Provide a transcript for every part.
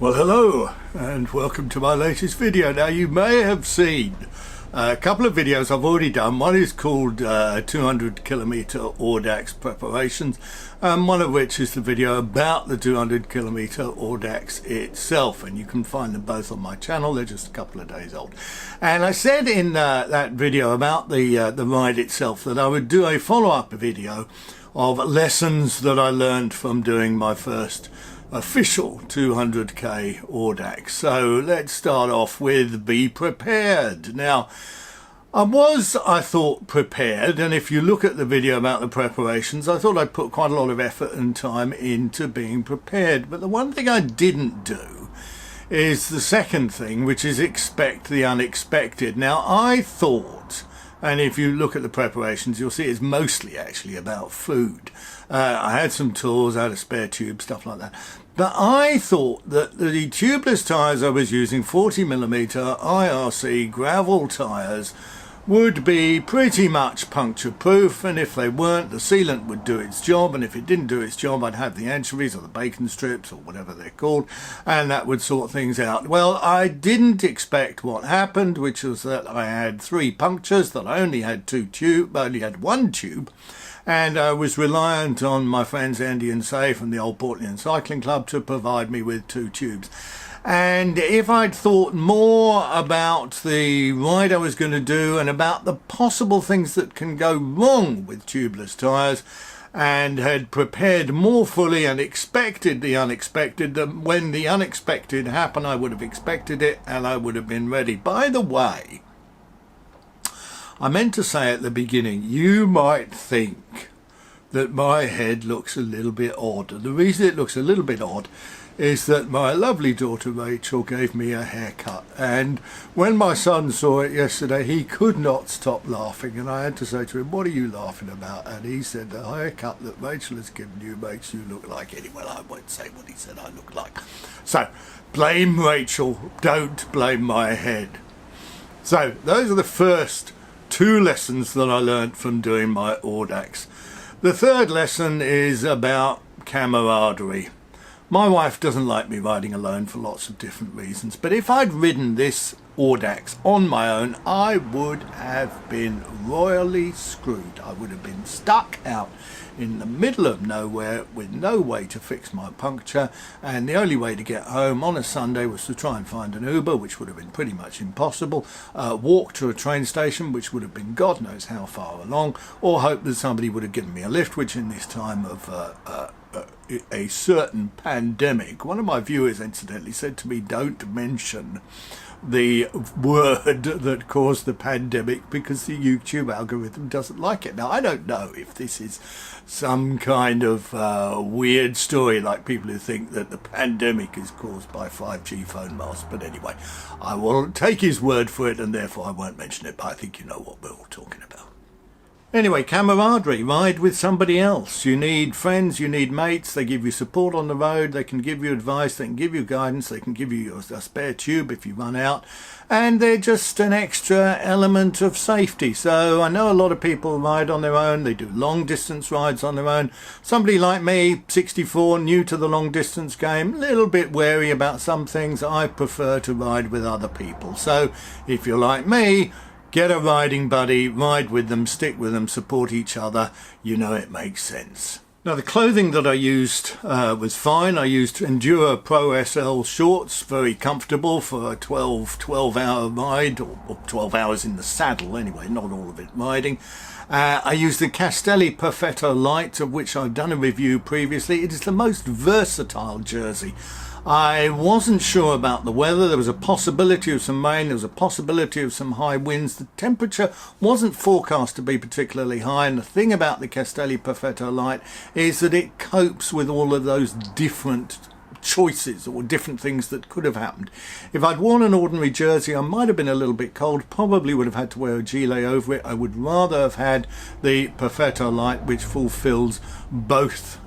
Well, hello and welcome to my latest video. Now, you may have seen a couple of videos I've already done. One is called 200 kilometer Audax preparations, and one of which is the video about the 200 kilometer Audax itself, and you can find them both on my channel. They're just a couple of days old. And I said in that video about the ride itself that I would do a follow-up video of lessons that I learned from doing my first official 200k Audax. So let's start off with be prepared. Now, I thought prepared, and if you look at the video about the preparations, I thought I'd put quite a lot of effort and time into being prepared. But the one thing I didn't do is the second thing, which is expect the unexpected. Now, I thought, and if you look at the preparations, you'll see it's mostly actually about food. I had some tools, I had a spare tube, stuff like that. But I thought that the tubeless tyres I was using, 40mm IRC gravel tyres, would be pretty much puncture proof, and if they weren't, the sealant would do its job, and if it didn't do its job, I'd have the anchovies or the bacon strips or whatever they're called, and that would sort things out. Well, I didn't expect what happened, which was that I had 3 punctures, that I only had one tube, and I was reliant on my friends Andy and Say from the Old Portland Cycling Club to provide me with 2 tubes. And if I'd thought more about the ride I was going to do and about the possible things that can go wrong with tubeless tyres, and had prepared more fully and expected the unexpected, then when the unexpected happened, I would have expected it and I would have been ready. By the way, I meant to say at the beginning, you might think that my head looks a little bit odd. And the reason it looks a little bit odd is that my lovely daughter Rachel gave me a haircut. And when my son saw it yesterday, he could not stop laughing. And I had to say to him, "What are you laughing about?" And he said, "The haircut that Rachel has given you makes you look like it." Well, I won't say what he said I look like. So, blame Rachel, don't blame my head. So, those are the first 2 lessons that I learned from doing my Audax. The third lesson is about camaraderie. My wife doesn't like me riding alone for lots of different reasons, but if I'd ridden this Audax on my own, I would have been royally screwed. I would have been stuck out in the middle of nowhere with no way to fix my puncture, and the only way to get home on a Sunday was to try and find an Uber, which would have been pretty much impossible, walk to a train station, which would have been God knows how far along, or hope that somebody would have given me a lift, which in this time of a certain pandemic, one of my viewers incidentally said to me, "Don't mention the word that caused the pandemic because the YouTube algorithm doesn't like it." Now, I don't know if this is some kind of weird story, like people who think that the pandemic is caused by 5G phone masts, but anyway, I will take his word for it and therefore I won't mention it, but I think you know what we're all talking about. Anyway, camaraderie, ride with somebody else. You need friends, you need mates, they give you support on the road, they can give you advice, they can give you guidance, they can give you a spare tube if you run out, and they're just an extra element of safety. So I know a lot of people ride on their own, they do long distance rides on their own. Somebody like me, 64, new to the long distance game, a little bit wary about some things. I prefer to ride with other people. So if you're like me, get a riding buddy, ride with them, stick with them, support each other. You know it makes sense. Now, the clothing that I used was fine. I used Enduro Pro SL shorts, very comfortable for a 12-hour ride, or 12 hours in the saddle anyway, not all of it riding. I used the Castelli Perfetto Light, of which I've done a review previously. It is the most versatile jersey. I wasn't sure about the weather. There was a possibility of some rain, there was a possibility of some high winds. The temperature wasn't forecast to be particularly high, and the thing about the Castelli Perfetto Light is that it copes with all of those different choices or different things that could have happened. If I'd worn an ordinary jersey, I might have been a little bit cold, probably would have had to wear a gilet over it. I would rather have had the Perfetto Light, which fulfills both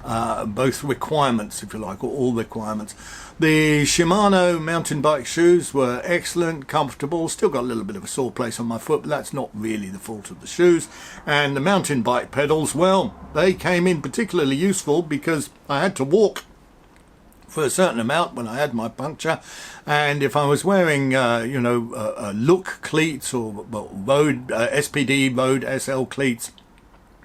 requirements, if you like, or all requirements. The Shimano mountain bike shoes were excellent, comfortable, still got a little bit of a sore place on my foot, but that's not really the fault of the shoes. And the mountain bike pedals, well, they came in particularly useful because I had to walk for a certain amount when I had my puncture, and if I was wearing look cleats or road SPD road SL cleats,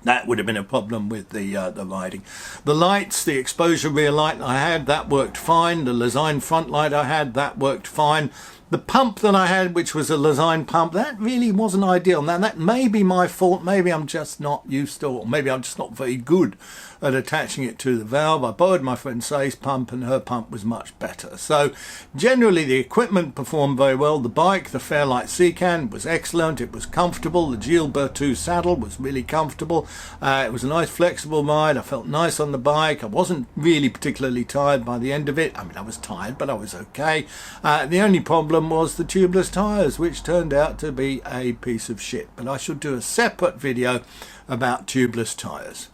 that would have been a problem with the riding. The lights, the exposure rear light I had, that worked fine. The Lezyne front light I had, that worked fine. The pump that I had, which was a Lezyne pump, that really wasn't ideal. Now, that may be my fault. Maybe I'm just not used to, or maybe I'm just not very good at attaching it to the valve. I borrowed my friend Say's pump, and her pump was much better. So, generally, the equipment performed very well. The bike, the Fairlight Seacan, was excellent. It was comfortable. The Gilbert 2 saddle was really comfortable. It was a nice, flexible ride. I felt nice on the bike. I wasn't really particularly tired by the end of it. I mean, I was tired, but I was okay. The only problem was the tubeless tyres, which turned out to be a piece of shit. But I should do a separate video about tubeless tyres.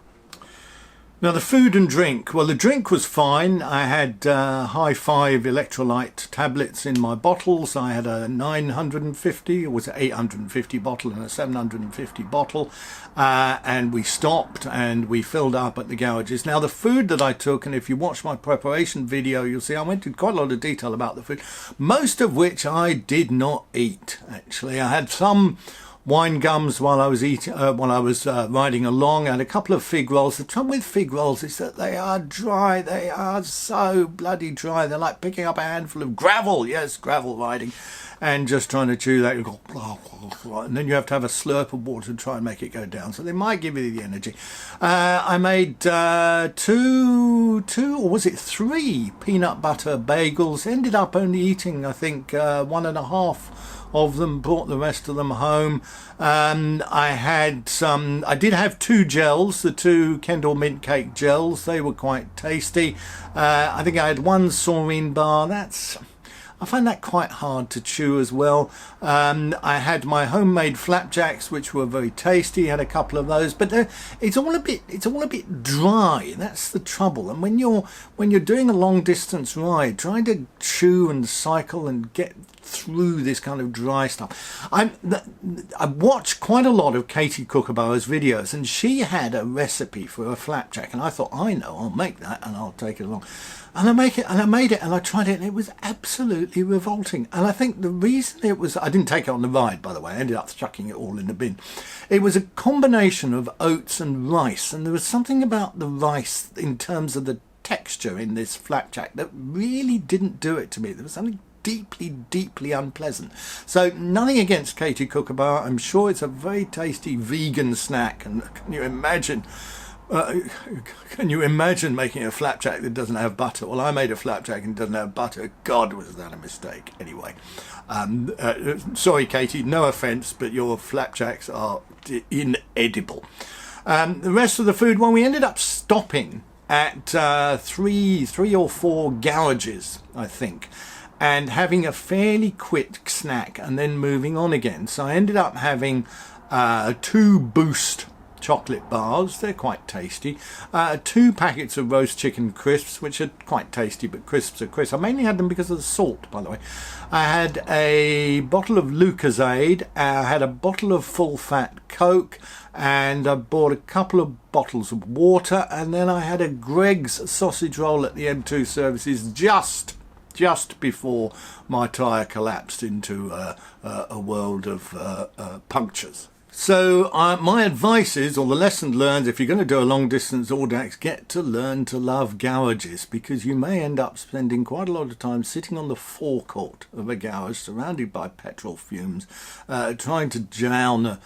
Now, the food and drink. Well, the drink was fine. I had high five electrolyte tablets in my bottles. I had a 950, or was it 850 bottle and a 750 bottle. And we stopped and we filled up at the garages. Now, the food that I took, and if you watch my preparation video, you'll see I went into quite a lot of detail about the food, most of which I did not eat, actually. I had some wine gums while I was riding along, and a couple of fig rolls. The trouble with fig rolls is that they are dry. They are so bloody dry. They're like picking up a handful of gravel. Yes, gravel riding, and just trying to chew that. You go, blah, blah, blah, and then you have to have a slurp of water to try and make it go down. So they might give you the energy. I made two, or was it 3 peanut butter bagels. Ended up only eating, I think, 1.5 of them, brought the rest of them home. I did have 2 gels, the 2 Kendall mint cake gels. They were quite tasty. I think I had 1 saurine bar. I find that quite hard to chew as well. I had my homemade flapjacks, which were very tasty. Had a couple of those, but it's all a bit dry. That's the trouble. And when you're doing a long distance ride, trying to chew and cycle and get through this kind of dry stuff. I watched quite a lot of Katie Kookaburra's videos, and she had a recipe for a flapjack, and I thought, I know, I'll make that and I'll take it along. And I made it and I tried it, and it was absolutely revolting. And I think the reason it was, I didn't take it on the ride, by the way, I ended up chucking it all in the bin. It was a combination of oats and rice, and there was something about the rice in terms of the texture in this flapjack that really didn't do it to me. There was something deeply unpleasant. So nothing against Katie Kookaburra. I'm sure it's a very tasty vegan snack, and can you imagine making a flapjack that doesn't have butter? Well, I made a flapjack and doesn't have butter. God, was that a mistake. Anyway, sorry Katie, no offence, but your flapjacks are inedible. The rest of the food, well, we ended up stopping at 3 or 4 garages, I think, and having a fairly quick snack and then moving on again. So I ended up having 2 Boost chocolate bars. They're quite tasty. 2 packets of roast chicken crisps, which are quite tasty, but crisps are crisps. I mainly had them because of the salt, by the way. I had a bottle of Lucozade. I had a bottle of full-fat Coke, and I bought a couple of bottles of water, and then I had a Greg's sausage roll at the M2 services just before my tyre collapsed into a world of punctures. So my advice is, or the lesson learned, if you're going to do a long distance Audax, get to learn to love garages, because you may end up spending quite a lot of time sitting on the forecourt of a garage surrounded by petrol fumes, trying to down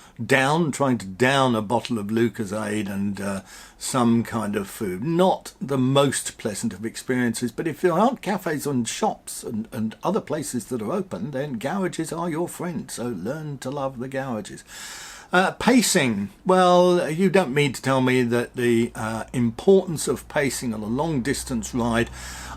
a bottle of Lucozade and some kind of food. Not the most pleasant of experiences, but if there aren't cafes and shops and other places that are open, then garages are your friend. So learn to love the garages. Pacing. Well, you don't mean to tell me that the importance of pacing on a long distance ride,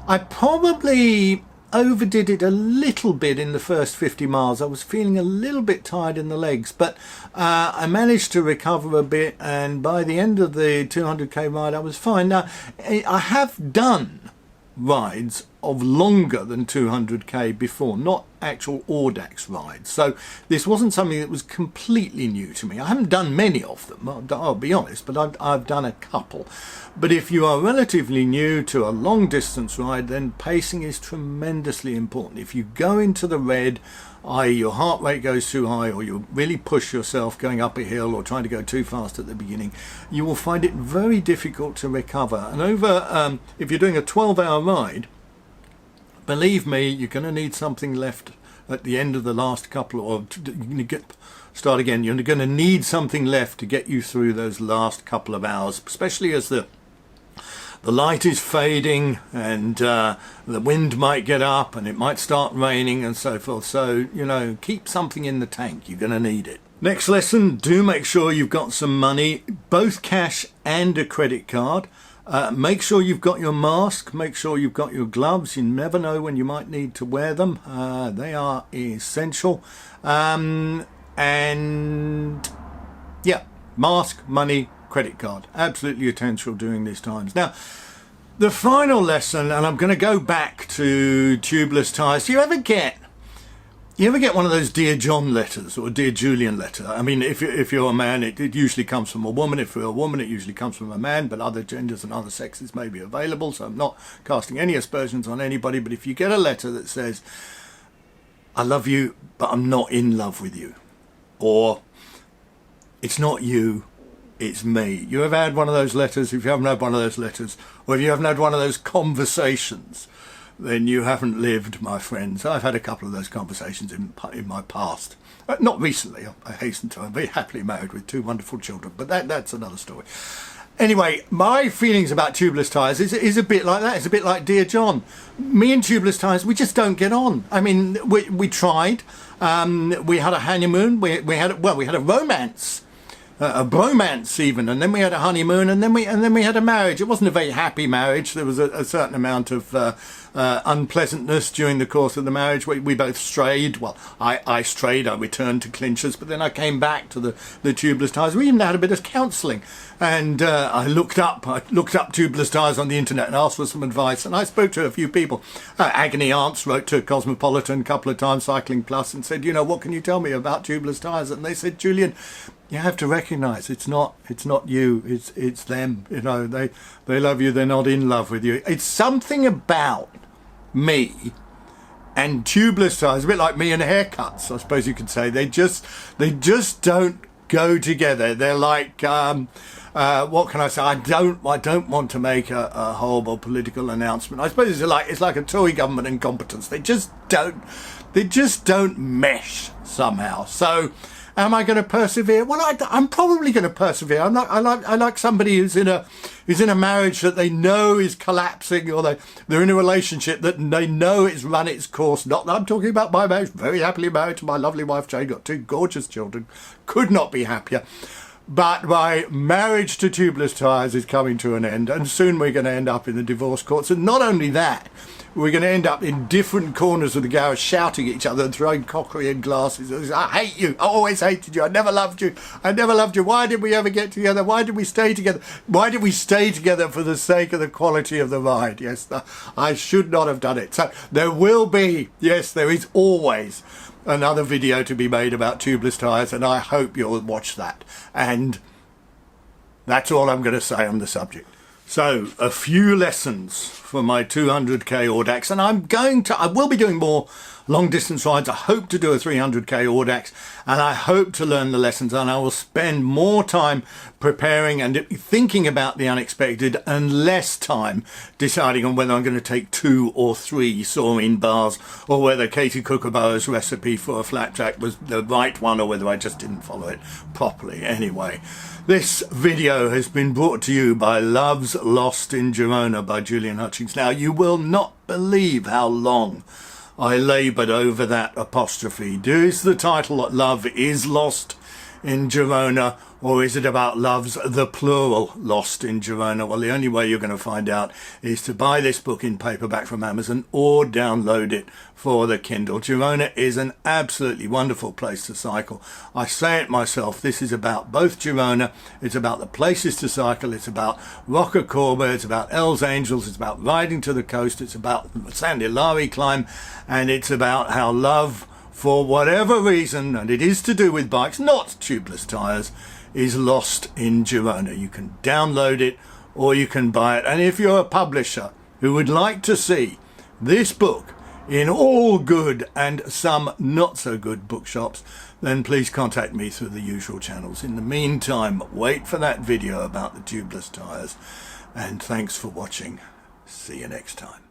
I probably overdid it a little bit in the first 50 miles. I was feeling a little bit tired in the legs, but I managed to recover a bit, and by the end of the 200k ride I was fine. Now, I have done rides of longer than 200k before, not actual Audax rides. So this wasn't something that was completely new to me. I haven't done many of them, I'll be honest, but I've done a couple. But if you are relatively new to a long distance ride, then pacing is tremendously important. If you go into the red, i.e. your heart rate goes too high, or you really push yourself going up a hill or trying to go too fast at the beginning, you will find it very difficult to recover. And over, if you're doing a 12-hour ride, believe me, you're going to need something left at the end of the last couple, or start again. You're going to need something left to get you through those last couple of hours, especially as the light is fading and the wind might get up and it might start raining and so forth. So, you know, keep something in the tank. You're going to need it. Next lesson, do make sure you've got some money, both cash and a credit card. Make sure you've got your mask, make sure you've got your gloves. You never know when you might need to wear them. They are essential. And yeah, mask, money, credit card, absolutely essential during these times. Now, the final lesson, and I'm going to go back to tubeless tires. Do you ever get one of those Dear John letters or Dear Julian letter? I mean, if you're a man, it usually comes from a woman. If you're a woman, it usually comes from a man, but other genders and other sexes may be available, so I'm not casting any aspersions on anybody. But if you get a letter that says, I love you, but I'm not in love with you, or it's not you, it's me. You ever had one of those letters? If you haven't had one of those letters, or if you haven't had one of those conversations, then you haven't lived, my friends. I've had a couple of those conversations in my past. Not recently, I hasten to. I'm very happily married with 2 wonderful children, but that's another story. Anyway, my feelings about tubeless tyres is a bit like that. It's a bit like Dear John. Me and tubeless tyres, we just don't get on. I mean, we tried. We had a honeymoon. We had a romance. A bromance even, and then we had a honeymoon, and then we had a marriage. It wasn't a very happy marriage. There was a certain amount of unpleasantness during the course of the marriage. We both strayed. Well, I strayed. I returned to clinchers, but then I came back to the tubeless tyres. We even had a bit of counselling, and I looked up tubeless tyres on the internet and asked for some advice. And I spoke to a few people. Agony Aunts wrote to Cosmopolitan a couple of times, Cycling Plus, and said, you know, what can you tell me about tubeless tyres? And they said, Julian, you have to recognise it's not you, it's them. You know, they love you, they're not in love with you. It's something about me and tubeless tyres, a bit like me and haircuts, I suppose you could say. They just don't go together. They're like what can I say? I don't want to make a horrible political announcement. I suppose it's like a Tory government incompetence. They just don't mesh somehow. So am I going to persevere? Well, I'm probably going to persevere. I like somebody who's in a marriage that they know is collapsing, or they're in a relationship that they know it's run its course. Not that I'm talking about my marriage. Very happily married to my lovely wife Jane. Got 2 gorgeous children. Could not be happier. But my marriage to tubeless tyres is coming to an end, and soon we're going to end up in the divorce courts. And not only that, we're going to end up in different corners of the garage shouting at each other and throwing crockery and glasses. I hate you. I always hated you. I never loved you. I never loved you. Why did we ever get together? Why did we stay together? Why did we stay together for the sake of the quality of the ride? Yes, I should not have done it. So there will be, yes, there is always another video to be made about tubeless tyres, and I hope you'll watch that. And that's all I'm going to say on the subject. So, a few lessons for my 200k Audax, and I will be doing more long distance rides. I hope to do a 300k Audax, and I hope to learn the lessons, and I will spend more time preparing and thinking about the unexpected, and less time deciding on whether I'm going to take 2 or 3 saurine bars, or whether Katie Kookaburra's recipe for a flapjack was the right one, or whether I just didn't follow it properly. Anyway, this video has been brought to you by Love's Lost in Girona by Julian Hutchings. Now, you will not believe how long I laboured over that apostrophe. Is the title Love is Lost in Girona, or is it about loves, the plural, lost in Girona? Well, the only way you're going to find out is to buy this book in paperback from Amazon or download it for the Kindle. Girona is an absolutely wonderful place to cycle. I say it myself, this is about both Girona, it's about the places to cycle, it's about Roca Corba, it's about Els Angels, it's about riding to the coast, it's about San Hilari climb, and it's about how love, for whatever reason, and it is to do with bikes, not tubeless tyres, is lost in Girona. You can download it or you can buy it. And if you're a publisher who would like to see this book in all good and some not so good bookshops, then please contact me through the usual channels. In the meantime, wait for that video about the tubeless tyres. And thanks for watching. See you next time.